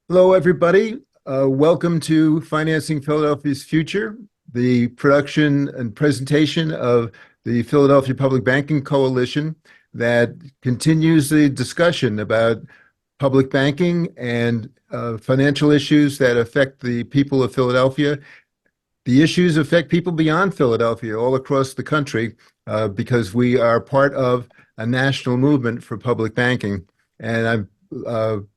Hello, everybody. Welcome to Financing Philadelphia's Future, the production and presentation of the Philadelphia Public Banking Coalition that continues the discussion about public banking and financial issues that affect the people of Philadelphia. The issues affect people beyond Philadelphia, all across the country, because we are part of a national movement for public banking. And I'm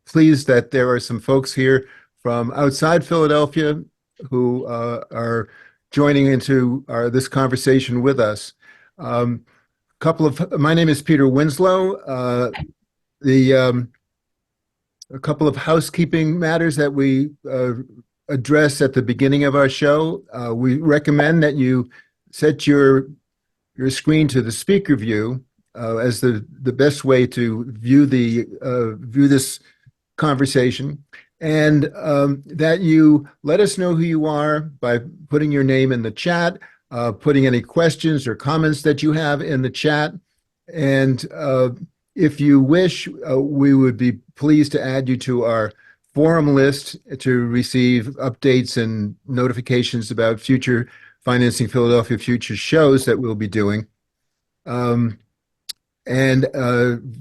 pleased that there are some folks here from outside Philadelphia who are joining into this conversation with us. My name is Peter Winslow. The A couple of housekeeping matters that we address at the beginning of our show. We recommend that you set your screen to the speaker view as the best way to view this conversation, and that you let us know who you are by putting your name in the chat, putting any questions or comments that you have in the chat, and if you wish, we would be pleased to add you to our forum list to receive updates and notifications about future Financing Philadelphia Future shows that we'll be doing. And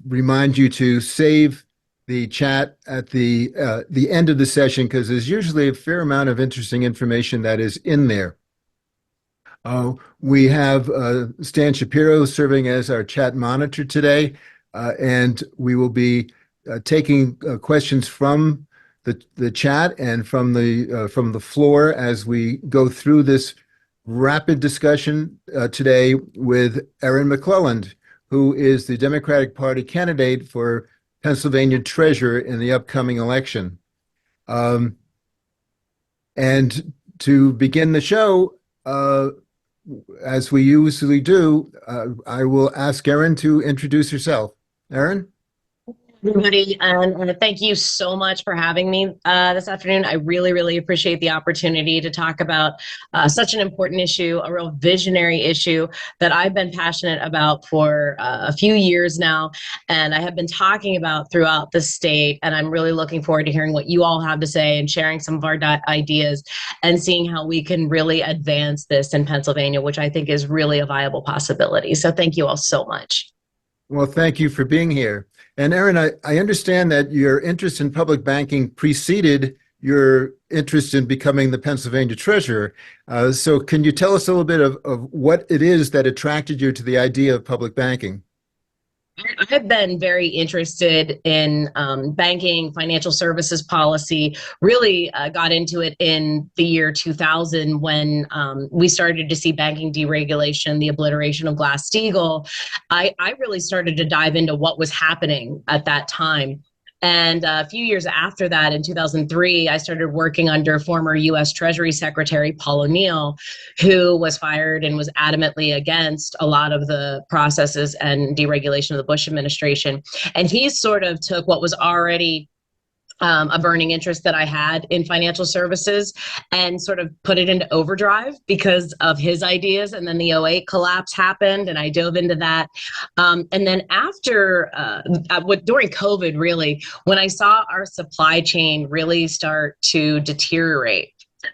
remind you to save the chat at the end of the session, because there's usually a fair amount of interesting information that is in there. We have Stan Shapiro serving as our chat monitor today, and we will be taking questions from the chat and from the floor as we go through this rapid discussion today with Erin McClelland, who is the Democratic Party candidate for Pennsylvania treasurer in the upcoming election. And to begin the show, as we usually do, I will ask Erin to introduce herself. Erin? Everybody, and thank you so much for having me this afternoon. I really, really appreciate the opportunity to talk about such an important issue, a real visionary issue that I've been passionate about for a few years now, and I have been talking about throughout the state. And I'm really looking forward to hearing what you all have to say and sharing some of our ideas and seeing how we can really advance this in Pennsylvania, which I think is really a viable possibility. So thank you all so much. Well, thank you for being here. And Erin, I understand that your interest in public banking preceded your interest in becoming the Pennsylvania treasurer. So can you tell us a little bit of what it is that attracted you to the idea of public banking? I've been very interested in banking, financial services policy, really got into it in the year 2000 when we started to see banking deregulation, the obliteration of Glass-Steagall. I really started to dive into what was happening at that time. And a few years after that, in 2003, I started working under former U.S. Treasury Secretary Paul O'Neill, who was fired and was adamantly against a lot of the processes and deregulation of the Bush administration. And he sort of took what was already a burning interest that I had in financial services and sort of put it into overdrive because of his ideas. And then the '08 collapse happened and I dove into that. And then during COVID, really, when I saw our supply chain really start to deteriorate,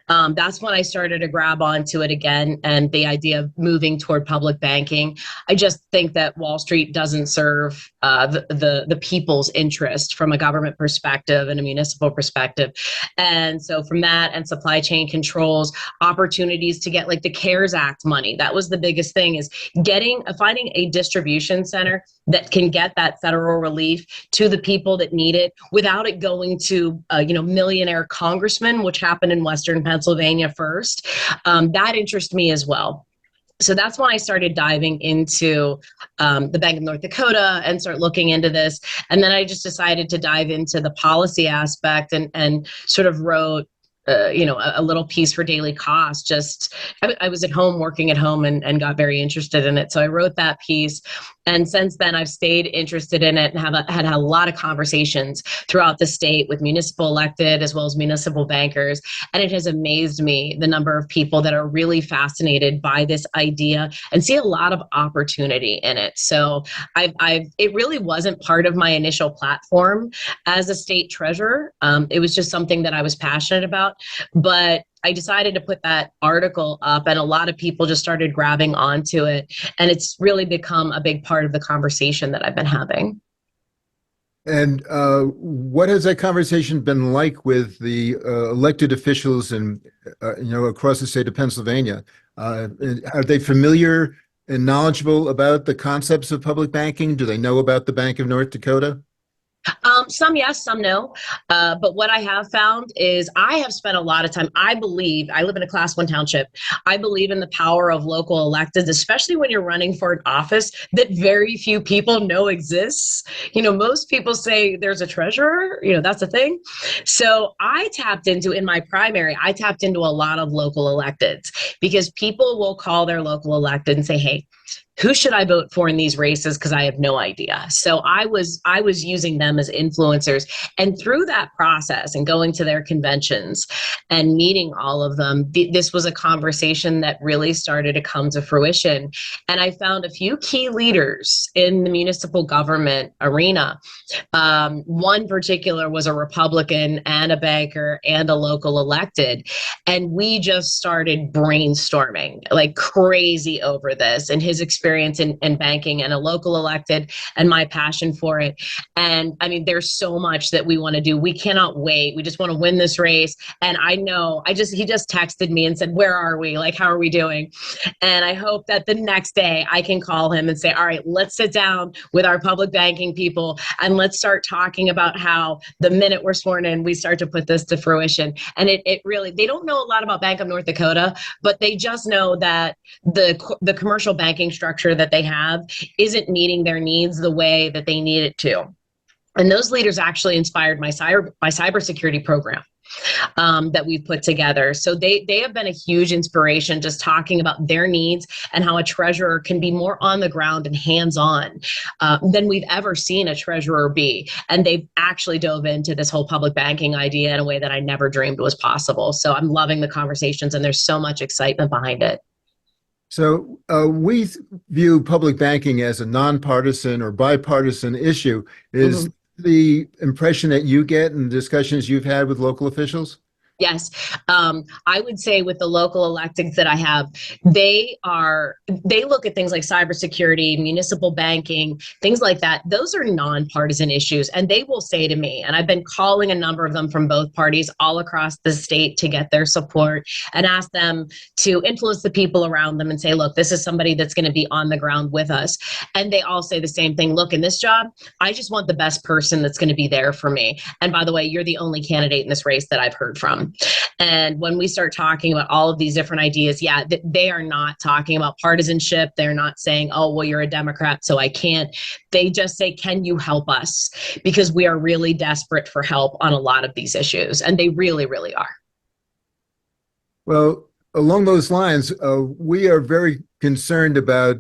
that's when I started to grab onto it again, and the idea of moving toward public banking. I just think that Wall Street doesn't serve the people's interest from a government perspective and a municipal perspective. And so from that and supply chain controls, opportunities to get like the CARES Act money. That was the biggest thing, is finding a distribution center that can get that federal relief to the people that need it without it going to millionaire congressmen, which happened in Western Pennsylvania first. That interests me as well. So that's when I started diving into the Bank of North Dakota and start looking into this. And then I just decided to dive into the policy aspect and sort of wrote a little piece for daily cost. I was at home, working at home, and got very interested in it. So I wrote that piece. And since then, I've stayed interested in it and had a lot of conversations throughout the state with municipal elected as well as municipal bankers. And it has amazed me the number of people that are really fascinated by this idea and see a lot of opportunity in it. So it really wasn't part of my initial platform as a state treasurer. It was just something that I was passionate about. But I decided to put that article up, and a lot of people just started grabbing onto it. And it's really become a big part of the conversation that I've been having. And what has that conversation been like with the elected officials and across the state of Pennsylvania? Are they familiar and knowledgeable about the concepts of public banking? Do they know about the Bank of North Dakota? Some yes, some no. But what I have found is I have spent a lot of time. I live in a class 1 township. I believe in the power of local electeds, especially when you're running for an office that very few people know exists. Most people say there's a treasurer, that's a thing. So in my primary, I tapped into a lot of local electeds because people will call their local elected and say, hey, who should I vote for in these races? Because I have no idea. So I was using them as influencers. And through that process and going to their conventions and meeting all of them, this was a conversation that really started to come to fruition. And I found a few key leaders in the municipal government arena. One particular was a Republican and a banker and a local elected. And we just started brainstorming like crazy over this and his experience in banking and a local elected and my passion for it. And I mean, there's so much that we want to do. We cannot wait. We just want to win this race. And I know he just texted me and said, where are we? Like, how are we doing? And I hope that the next day I can call him and say, all right, let's sit down with our public banking people and let's start talking about how the minute we're sworn in, we start to put this to fruition. And it really, they don't know a lot about Bank of North Dakota, but they just know that the commercial banking structure that they have isn't meeting their needs the way that they need it to. And those leaders actually inspired my cybersecurity program that we've put together. So they have been a huge inspiration, just talking about their needs and how a treasurer can be more on the ground and hands-on than we've ever seen a treasurer be. And they've actually dove into this whole public banking idea in a way that I never dreamed was possible. So I'm loving the conversations, and there's so much excitement behind it. So we view public banking as a nonpartisan or bipartisan issue. Is the impression that you get in discussions you've had with local officials? Yes. I would say with the local electeds that I have, they look at things like cybersecurity, municipal banking, things like that. Those are nonpartisan issues. And they will say to me, and I've been calling a number of them from both parties all across the state to get their support and ask them to influence the people around them and say, look, this is somebody that's going to be on the ground with us. And they all say the same thing. Look, in this job, I just want the best person that's going to be there for me. And by the way, you're the only candidate in this race that I've heard from. And when we start talking about all of these different ideas, they are not talking about partisanship. They're not saying, oh, well, you're a Democrat, so I can't. They just say, can you help us? Because we are really desperate for help on a lot of these issues. And they really, really are. Well, along those lines, we are very concerned about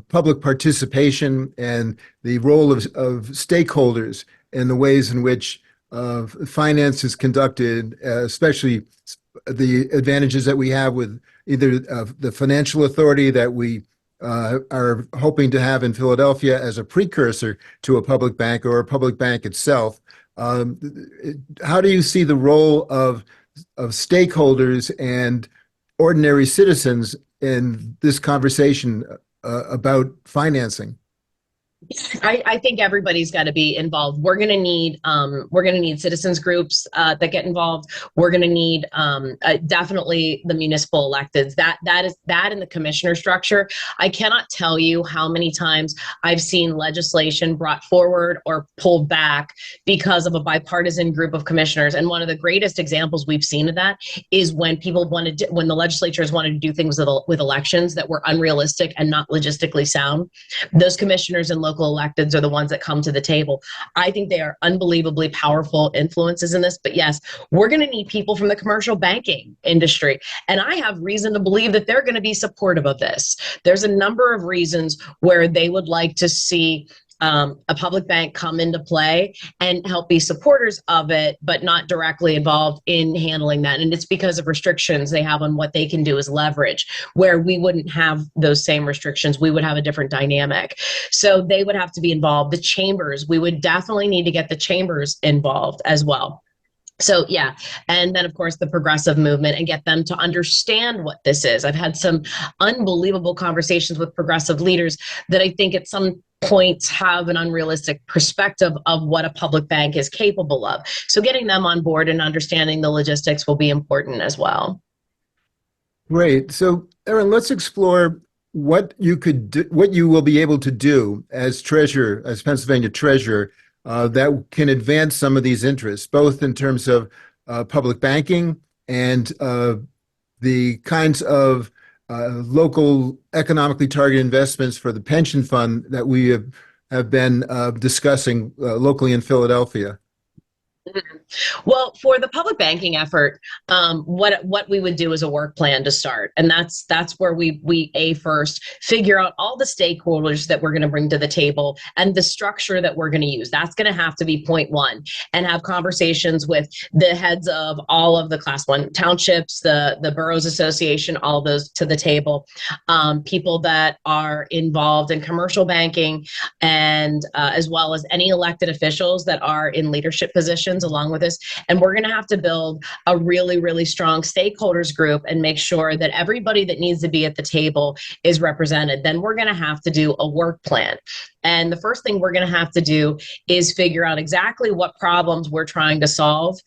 public participation and the role of stakeholders and the ways in which finance is conducted, especially the advantages that we have with either the financial authority that we are hoping to have in Philadelphia as a precursor to a public bank or a public bank itself. How do you see the role of stakeholders and ordinary citizens in this conversation about financing? I think everybody's got to be involved. We're going to need citizens groups that get involved. We're going to need definitely the municipal electeds. That in the commissioner structure. I cannot tell you how many times I've seen legislation brought forward or pulled back because of a bipartisan group of commissioners. And one of the greatest examples we've seen of that is when when the legislatures wanted to do things with elections that were unrealistic and not logistically sound. Those commissioners and local local electeds are the ones that come to the table. I think they are unbelievably powerful influences in this. But yes, we're going to need people from the commercial banking industry. And I have reason to believe that they're going to be supportive of this. There's a number of reasons where they would like to see a public bank come into play and help be supporters of it, but not directly involved in handling that. And it's because of restrictions they have on what they can do as leverage, where we wouldn't have those same restrictions. We would have a different dynamic. So they would have to be involved. The chambers, we would definitely need to get the chambers involved as well. So yeah, and then of course the progressive movement and get them to understand what this is. I've had some unbelievable conversations with progressive leaders that I think at some points have an unrealistic perspective of what a public bank is capable of. So getting them on board and understanding the logistics will be important as well. Great. So Erin, let's explore what you could do, what you will be able to do as treasurer, as Pennsylvania treasurer, that can advance some of these interests, both in terms of public banking and the kinds of local economically targeted investments for the pension fund that we have been discussing locally in Philadelphia. Well, for the public banking effort, what we would do is a work plan to start, and that's where we first figure out all the stakeholders that we're going to bring to the table and the structure that we're going to use. That's going to have to be point one, and have conversations with the heads of all of the Class 1 townships, the boroughs association, all of those to the table, people that are involved in commercial banking, and as well as any elected officials that are in leadership positions along with us. And we're going to have to build a really, really strong stakeholders group and make sure that everybody that needs to be at the table is represented. Then we're going to have to do a work plan. And the first thing we're going to have to do is figure out exactly what problems we're trying to solve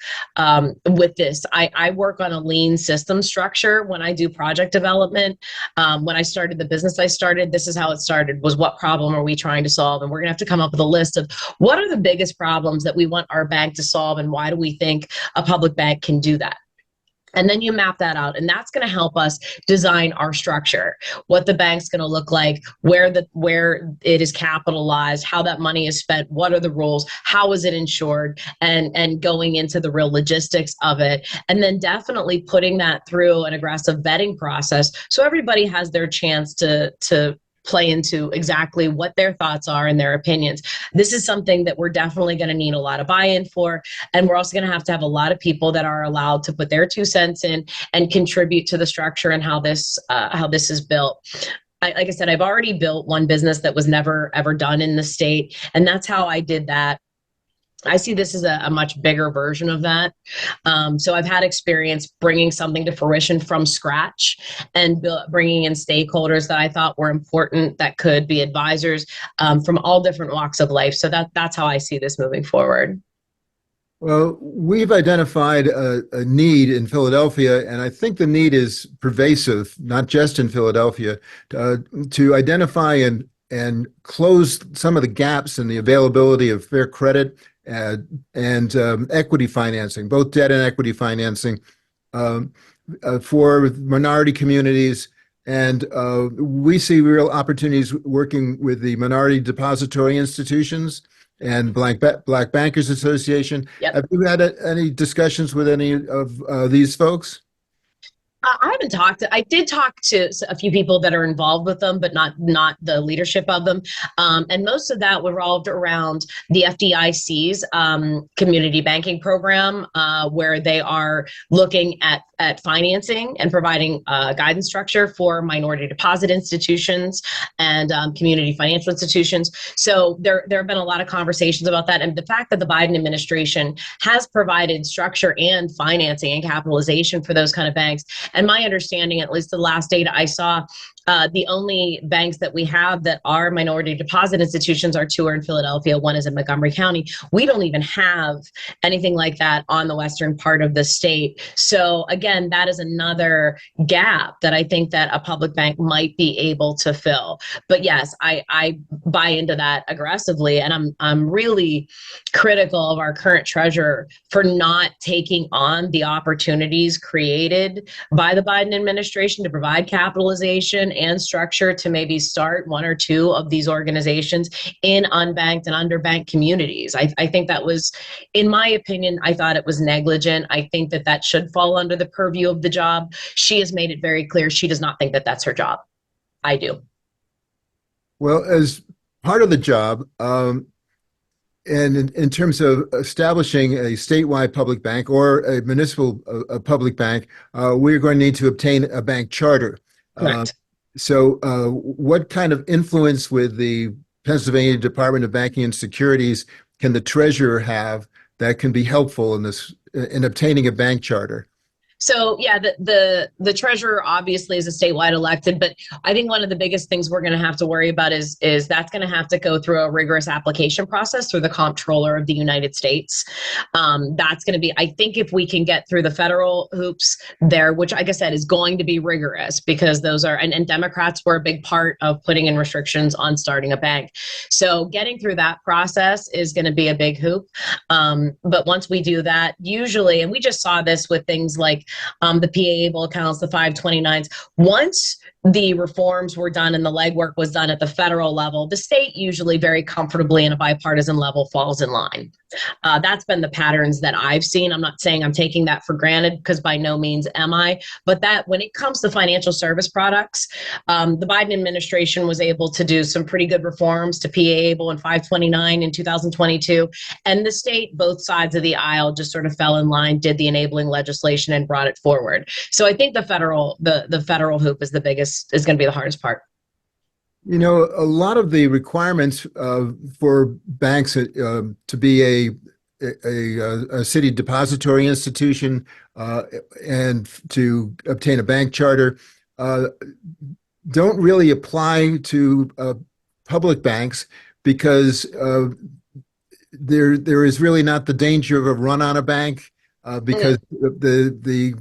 with this. I work on a lean system structure when I do project development. When I started the business I started, this is how it started, was what problem are we trying to solve? And we're going to have to come up with a list of what are the biggest problems that we want our bank to solve, and why do we think a public bank can do that? And then you map that out, and that's going to help us design our structure, what the bank's going to look like, where it is capitalized, how that money is spent, what are the rules, how is it insured, and going into the real logistics of it. And then definitely putting that through an aggressive vetting process so everybody has their chance to play into exactly what their thoughts are and their opinions. This is something that we're definitely going to need a lot of buy-in for, and we're also going to have a lot of people that are allowed to put their 2 cents in and contribute to the structure and how this is built. Like I said, I've already built one business that was never ever done in the state, and that's how I did that. I see this as a much bigger version of that. So I've had experience bringing something to fruition from scratch and bringing in stakeholders that I thought were important, that could be advisors from all different walks of life. So that's how I see this moving forward. Well, we've identified a need in Philadelphia, and I think the need is pervasive, not just in Philadelphia, to identify and close some of the gaps in the availability of fair credit and equity financing, both debt and equity financing for minority communities. And we see real opportunities working with the Minority Depository Institutions and Black Bankers Association. Yep. Have you had any discussions with any of these folks? I haven't talked to, I did talk to a few people that are involved with them, but not the leadership of them. And most of that revolved around the FDIC's community banking program, where they are looking at financing and providing guidance structure for minority deposit institutions and community financial institutions. So there have been a lot of conversations about that. And the fact that the Biden administration has provided structure and financing and capitalization for those kind of banks. And my understanding, at least the last data I saw, the only banks that we have that are minority deposit institutions are 2 are in Philadelphia. 1 is in Montgomery County. We don't even have anything like that on the western part of the state. So again, that is another gap that I think that a public bank might be able to fill. But yes, I buy into that aggressively, and I'm really critical of our current treasurer for not taking on the opportunities created by the Biden administration to provide capitalization and structure to maybe start one or two of these organizations in unbanked and underbanked communities. I think that was, in my opinion, I thought it was negligent. I think that that should fall under the purview of the job. She has made it very clear she does not think that that's her job. I do. Well, as part of the job, and in terms of establishing a statewide public bank or a municipal public bank, we're going to need to obtain a bank charter. Correct. What kind of influence with the Pennsylvania Department of Banking and Securities can the treasurer have that can be helpful in obtaining a bank charter? So yeah, the treasurer obviously is a statewide elected, but I think one of the biggest things we're going to have to worry about is that's going to have to go through a rigorous application process through the comptroller of the United States. That's going to be, I think, if we can get through the federal hoops there, which, like I said, is going to be rigorous because those are, and Democrats were a big part of putting in restrictions on starting a bank. So getting through that process is going to be a big hoop. But once we do that, usually, and we just saw this with things like the PA-able accounts, the 529s. Once the reforms were done and the legwork was done at the federal level, the state usually very comfortably in a bipartisan level falls in line. That's been the patterns that I've seen. I'm not saying I'm taking that for granted because by no means am I, but that when it comes to financial service products, the Biden administration was able to do some pretty good reforms to PA-able and 529 in 2022. And the state, both sides of the aisle, just sort of fell in line, did the enabling legislation and brought it forward. So I think the federal hoop is is going to be the hardest part. You know, a lot of the requirements for banks to be a city depository institution and to obtain a bank charter don't really apply to public banks because there is really not the danger of a run on a bank because the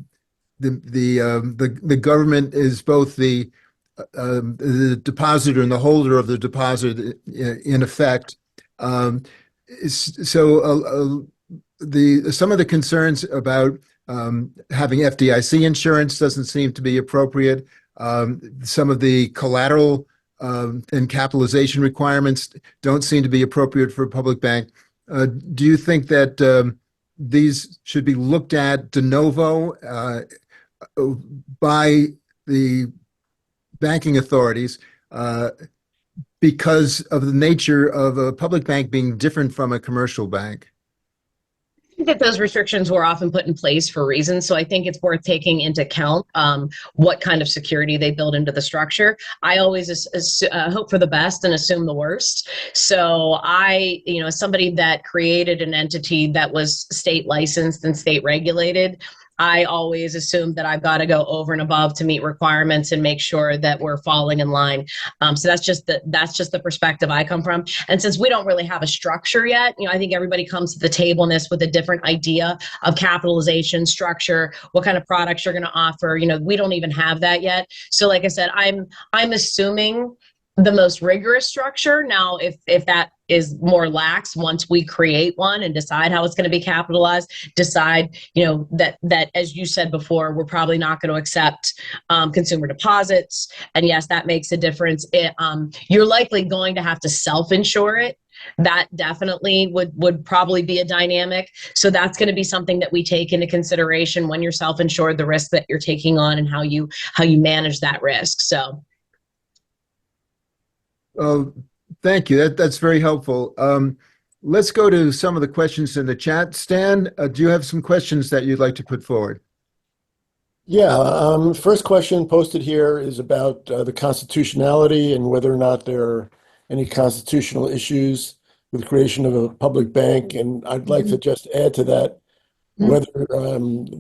government is both the depositor and the holder of the deposit in effect. Some of the concerns about having FDIC insurance doesn't seem to be appropriate. Some of the collateral and capitalization requirements don't seem to be appropriate for a public bank. Do you think that these should be looked at de novo by the banking authorities because of the nature of a public bank being different from a commercial bank? I think that those restrictions were often put in place for reasons. So I think it's worth taking into account what kind of security they build into the structure. I always hope for the best and assume the worst. So as somebody that created an entity that was state licensed and state regulated, I always assume that I've got to go over and above to meet requirements and make sure that we're falling in line. So that's just the perspective I come from. And since we don't really have a structure yet, I think everybody comes to the table in this with a different idea of capitalization structure, what kind of products you're going to offer. We don't even have that yet. So like I said, I'm assuming the most rigorous structure. Now, if that is more lax, once we create one and decide how it's going to be capitalized, decide, that as you said before, we're probably not going to accept consumer deposits. And yes, that makes a difference. You're likely going to have to self-insure it. That definitely would probably be a dynamic. So that's going to be something that we take into consideration when you're self-insured, the risk that you're taking on and how you manage that risk. So. Thank you. That's very helpful. Let's go to some of the questions in the chat. Stan, do you have some questions that you'd like to put forward? Yeah. First question posted here is about the constitutionality and whether or not there are any constitutional issues with the creation of a public bank. And I'd like to just add to that whether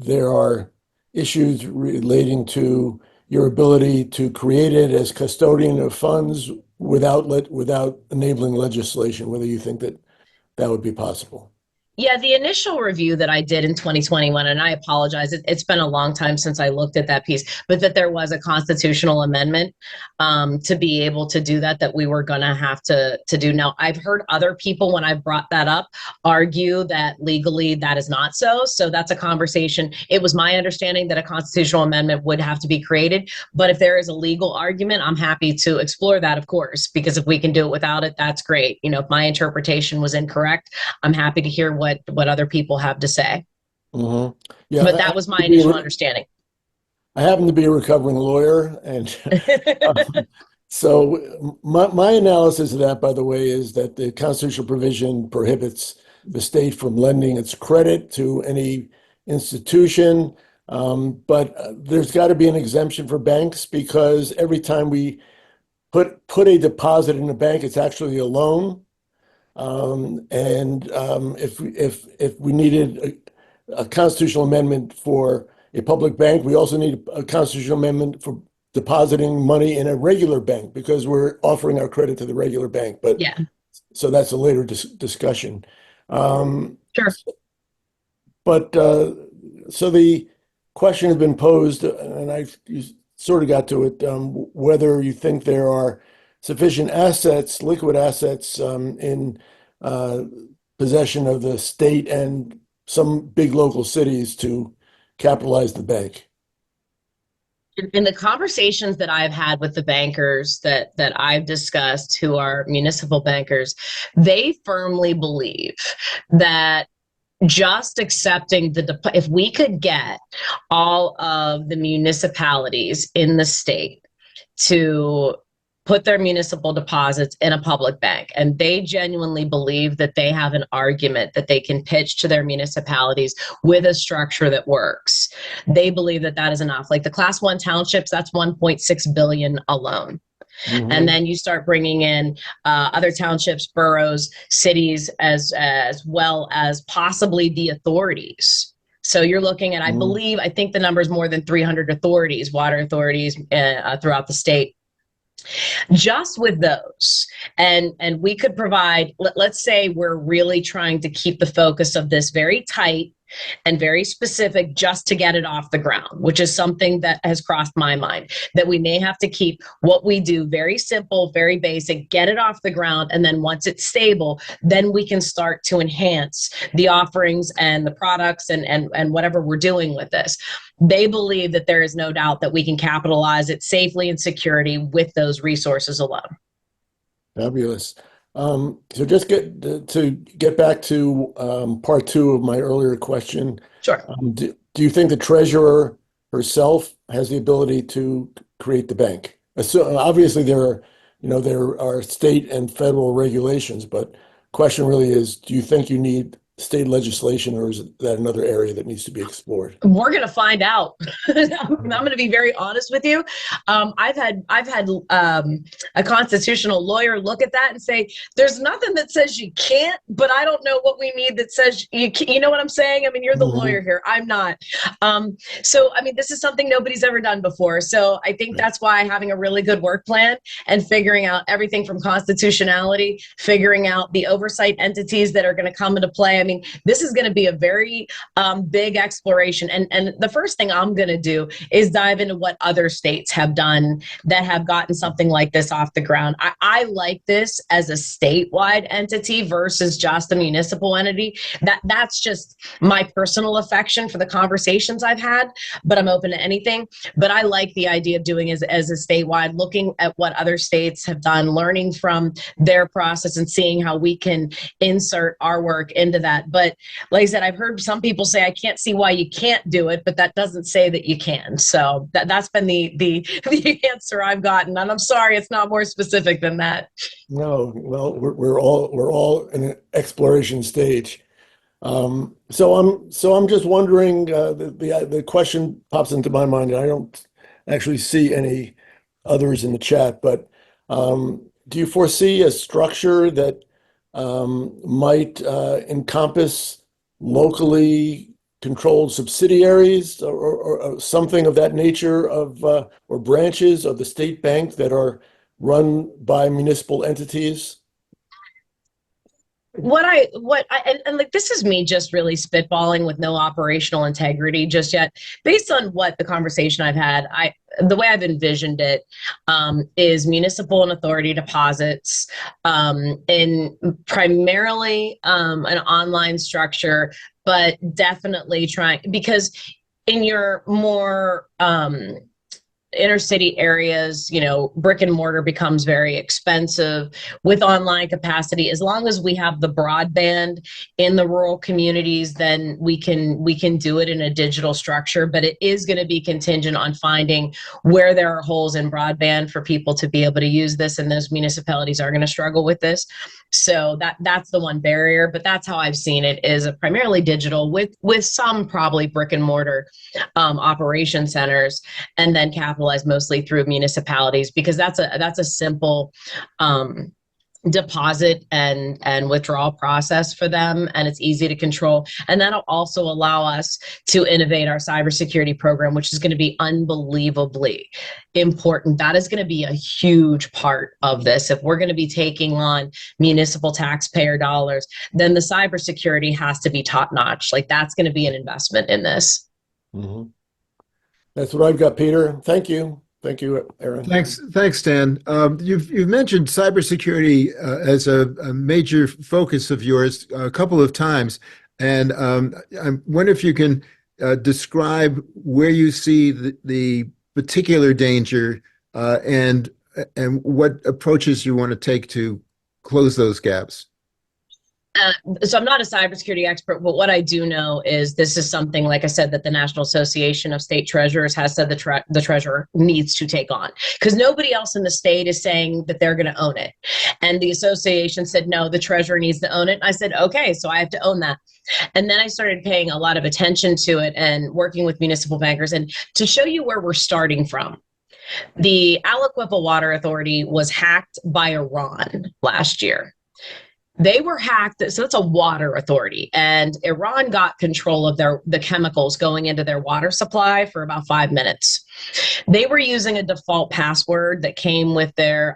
there are issues relating to your ability to create it as custodian of funds without enabling legislation, whether you think that would be possible. Yeah, the initial review that I did in 2021, and I apologize, it's been a long time since I looked at that piece, but that there was a constitutional amendment to be able to do that, that we were going to have to do. Now, I've heard other people, when I brought that up, argue that legally that is not so. So that's a conversation. It was my understanding that a constitutional amendment would have to be created. But if there is a legal argument, I'm happy to explore that, of course, because if we can do it without it, that's great. You know, if my interpretation was incorrect, I'm happy to hear what other people have to say. Mm-hmm. Yeah, But that was my initial understanding. I happen to be a recovering lawyer, and so my analysis of that, by the way, is that the constitutional provision prohibits the state from lending its credit to any institution. But there's got to be an exemption for banks, because every time we put a deposit in a bank, it's actually a loan. If we needed a constitutional amendment for a public bank, we also need a constitutional amendment for depositing money in a regular bank, because we're offering our credit to the regular bank. But Yeah, so that's a later discussion. sure. But so the question has been posed, and you sort of got to it, whether you think there are sufficient assets, liquid assets, in possession of the state and some big local cities to capitalize the bank. In the conversations that I've had with the bankers that I've discussed, who are municipal bankers, they firmly believe that just accepting if we could get all of the municipalities in the state to put their municipal deposits in a public bank, and they genuinely believe that they have an argument that they can pitch to their municipalities with a structure that works. They believe that that is enough. Like the class 1 townships, that's 1.6 billion alone. Mm-hmm. And then you start bringing in other townships, boroughs, cities, as well as possibly the authorities. So you're looking at, I think the number is more than 300 authorities, water authorities throughout the state. Just with those, and we could provide, let's say we're really trying to keep the focus of this very tight and very specific, just to get it off the ground, which is something that has crossed my mind, that we may have to keep what we do very simple, very basic, get it off the ground. And then once it's stable, then we can start to enhance the offerings and the products and whatever we're doing with this. They believe that there is no doubt that we can capitalize it safely and security with those resources alone. Fabulous. So just get back to part 2 of my earlier question. Sure. Do you think the treasurer herself has the ability to create the bank? So obviously there are state and federal regulations, but question really is, do you think you need state legislation, or is that another area that needs to be explored? We're going to find out. I'm going to be very honest with you. I've had a constitutional lawyer look at that and say, there's nothing that says you can't, but I don't know what we need that says you can. You know what I'm saying? I mean, you're the lawyer here. I'm not. So, I mean, this is something nobody's ever done before. So I think that's why having a really good work plan and figuring out everything from constitutionality, figuring out the oversight entities that are going to come into play. I mean, this is going to be a very big exploration. And the first thing I'm going to do is dive into what other states have done that have gotten something like this off the ground. I like this as a statewide entity versus just a municipal entity. That's just my personal affection for the conversations I've had, but I'm open to anything. But I like the idea of doing as a statewide, looking at what other states have done, learning from their process and seeing how we can insert our work into that. But like I said, I've heard some people say, I can't see why you can't do it, but that doesn't say that you can. So that's been the answer I've gotten. And I'm sorry, it's not more specific than that. No, well, we're all in an exploration stage. So I'm just wondering, the question pops into my mind, and I don't actually see any others in the chat, but do you foresee a structure that might encompass locally controlled subsidiaries or something of that nature, or branches of the state bank that are run by municipal entities? And like, this is me just really spitballing with no operational integrity just yet. Based on what the conversation I've had, the way I've envisioned it is municipal and authority deposits in primarily an online structure, but definitely trying, because in your more inner city areas, brick and mortar becomes very expensive. With online capacity, as long as we have the broadband in the rural communities, then we can do it in a digital structure. But it is going to be contingent on finding where there are holes in broadband for people to be able to use this, and those municipalities are going to struggle with this. So that's the one barrier, but that's how I've seen it, is a primarily digital with some probably brick and mortar operation centers, and then capitalize mostly through municipalities, because that's a simple deposit and withdrawal process for them, and it's easy to control. And that'll also allow us to innovate our cybersecurity program, which is going to be unbelievably important. That is going to be a huge part of this. If we're going to be taking on municipal taxpayer dollars, then the cybersecurity has to be top notch. Like, that's going to be an investment in this. Mm-hmm. That's what I've got, Peter. Thank you. Thank you, Erin. Thanks, Stan. You've mentioned cybersecurity as a major focus of yours a couple of times, and I wonder if you can describe where you see the particular danger and what approaches you want to take to close those gaps. So I'm not a cybersecurity expert, but what I do know is this is something, like I said, that the National Association of State Treasurers has said the treasurer needs to take on, because nobody else in the state is saying that they're going to own it. And the association said, no, the treasurer needs to own it. And I said, okay, so I have to own that. And then I started paying a lot of attention to it and working with municipal bankers. And to show you where we're starting from, the Aliquippa Water Authority was hacked by Iran last year. They were hacked, so it's a water authority, and Iran got control of the chemicals going into their water supply for about 5 minutes. They were using a default password that came with their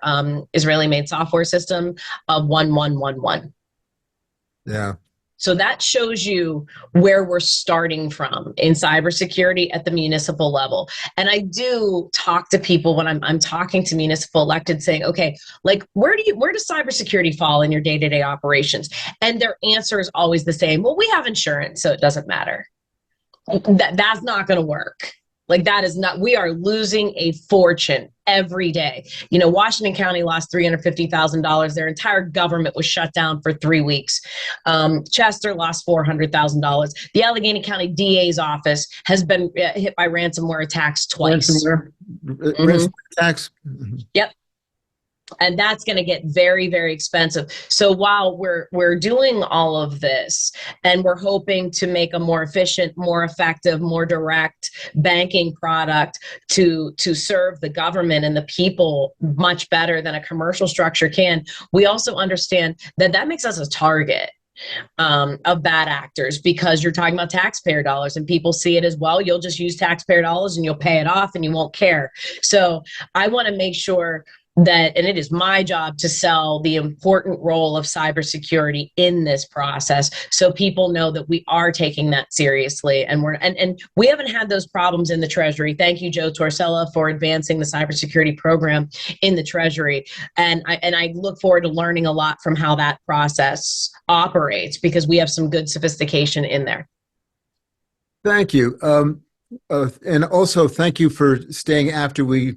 Israeli-made software system of 1111. Yeah. So that shows you where we're starting from in cybersecurity at the municipal level. And I do talk to people when I'm talking to municipal elected, saying, okay, like, where does cybersecurity fall in your day-to-day operations? And their answer is always the same. Well, we have insurance, so it doesn't matter. That's not going to work. Like, that is not, we are losing a fortune every day. Washington County lost $350,000. Their entire government was shut down for 3 weeks. Chester lost $400,000. The Allegheny County DA's office has been hit by ransomware attacks twice. Ransomware attacks? Yep. And that's going to get very, very expensive. So while we're doing all of this, and we're hoping to make a more efficient, more effective, more direct banking product to serve the government and the people much better than a commercial structure can, we also understand that makes us a target of bad actors, because you're talking about taxpayer dollars, and people see it as, well, you'll just use taxpayer dollars and you'll pay it off and you won't care. So I want to make sure that, and it is my job to sell the important role of cybersecurity in this process, so people know that we are taking that seriously, and we haven't had those problems in the Treasury. Thank you, Joe Torsella, for advancing the cybersecurity program in the Treasury, and I look forward to learning a lot from how that process operates, because we have some good sophistication in there. Thank you, and also thank you for staying after we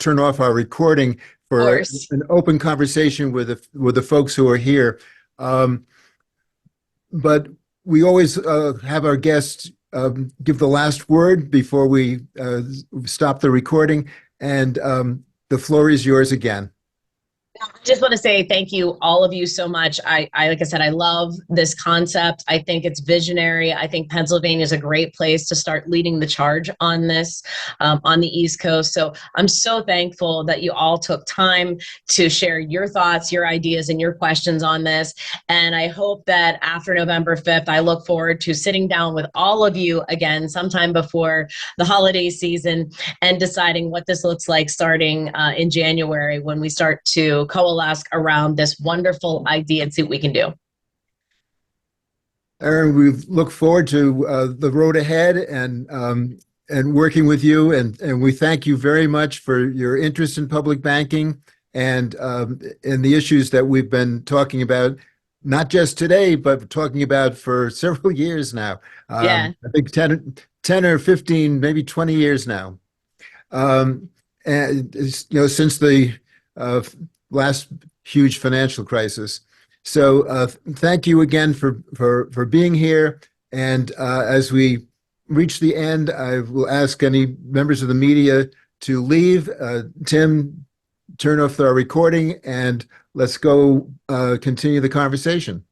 turn off our recording for an open conversation with the folks who are here. But we always have our guests give the last word before we stop the recording, and the floor is yours again. I just want to say thank you, all of you, so much. I like I said, I love this concept. I think it's visionary. I think Pennsylvania is a great place to start leading the charge on this on the East Coast. So I'm so thankful that you all took time to share your thoughts, your ideas, and your questions on this. And I hope that after November 5th, I look forward to sitting down with all of you again sometime before the holiday season and deciding what this looks like starting in January, when we start to coalesce around this wonderful idea and see what we can do. Erin, we look forward to the road ahead and working with you. And we thank you very much for your interest in public banking and the issues that we've been talking about, not just today, but talking about for several years now. Yeah. I think 10 or 15, maybe 20 years now. And since the last huge financial crisis. So thank you again for being here. And as we reach the end, I will ask any members of the media to leave. Tim, turn off our recording and let's go continue the conversation.